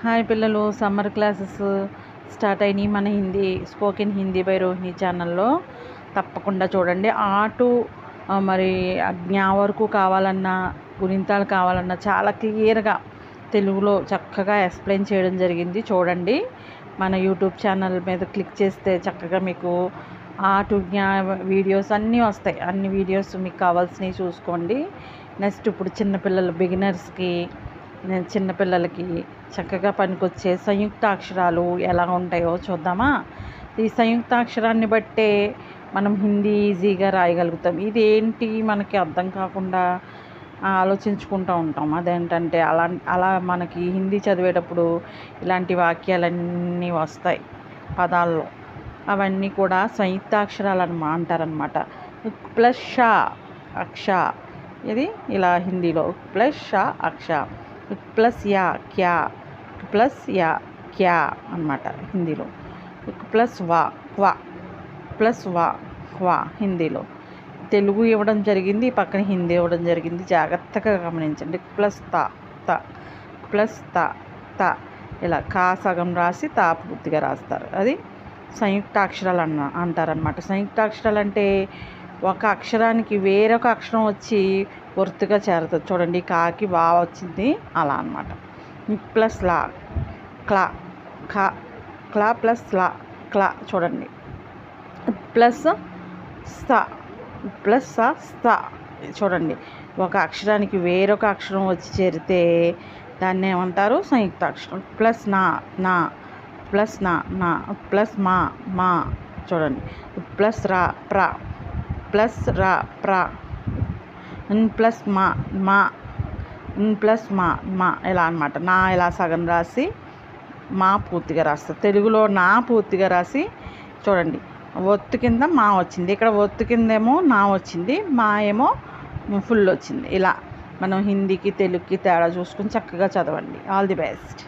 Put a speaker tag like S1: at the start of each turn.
S1: Hi పిల్లలు, summer classes start అయినాయి. మన హిందీ స్పోకెన్ హిందీ బై రోహిణి ఛానల్లో తప్పకుండా చూడండి. మరి జ్ఞా వరకు కావాలన్నా, గుణింతాలు కావాలన్నా చాలా క్లియర్గా తెలుగులో చక్కగా ఎక్స్ప్లెయిన్ చేయడం జరిగింది. చూడండి, మన యూట్యూబ్ ఛానల్ మీద క్లిక్ చేస్తే చక్కగా మీకు జ్ఞా వీడియోస్ అన్నీ వస్తాయి. అన్ని వీడియోస్ మీకు కావాల్సినవి చూసుకోండి. నెక్స్ట్ ఇప్పుడు చిన్నపిల్లలు బిగినర్స్కి, చిన్నపిల్లలకి చక్కగా పనికొచ్చే సంయుక్తాక్షరాలు ఎలా ఉంటాయో చూద్దామా. ఈ సంయుక్తాక్షరాన్ని బట్టే మనం హిందీ ఈజీగా రాయగలుగుతాం. ఇదేంటి మనకి అర్థం కాకుండా ఆలోచించుకుంటూ ఉంటాం. అదేంటంటే అలా మనకి హిందీ చదివేటప్పుడు ఇలాంటి వాక్యాలన్నీ వస్తాయి పదాల్లో. అవన్నీ కూడా సంయుక్తాక్షరాలు అంటారనమాట. ప్లస్ షా అక్ష, ఇది ఇలా హిందీలో ప్లస్ షా అక్ష, ప్లస్ యా క్యా, ప్లస్ యా క్యా అన్నమాట హిందీలో. ప్లస్ వా క్వా, ప్లస్ వా క్వా హిందీలో. తెలుగు ఇవ్వడం జరిగింది, పక్కన హిందీ ఇవ్వడం జరిగింది. జాగ్రత్తగా గమనించండి. ప్లస్ తా త, ప్లస్ తా త, ఇలా కా సగం రాసి తా పూర్తిగా రాస్తారు. అది సంయుక్తాక్షరాలు అంటారనమాట. సంయుక్తాక్షరాలు అంటే ఒక అక్షరానికి వేరొక అక్షరం వచ్చి ఒత్తుగా చేరుతుంది. చూడండి, కాకి వా వచ్చింది అలా అనమాట. ప్లస్ లా క్లా, ఖా క్లా ప్లస్ లా క్లా. చూడండి, ప్లస్ స్థ, ప్లస్ స స్థ. చూడండి, ఒక అక్షరానికి వేరొక అక్షరం వచ్చి చేరితే దాన్ని ఏమంటారు? సంయుక్తాక్షరం. ప్లస్ నా నా, ప్లస్ నా నా, ప్లస్ మా మా. చూడండి, ప్లస్ రా ప్ర, ప్లస్ రా ప్ర, ప్లస్ మా మా, ప్లస్ మా మా. ఇలా అనమాట. నా ఇలా సగం రాసి మా పూర్తిగా రాస్తారు. తెలుగులో నా పూర్తిగా రాసి చూడండి, ఒత్తు కింద మా వచ్చింది, ఇక్కడ ఒత్తు కిందేమో నా వచ్చింది, మా ఏమో ఫుల్ వచ్చింది. ఇలా మనం హిందీకి తెలుగుకి తేడా చూసుకుని చక్కగా చదవండి. All the best.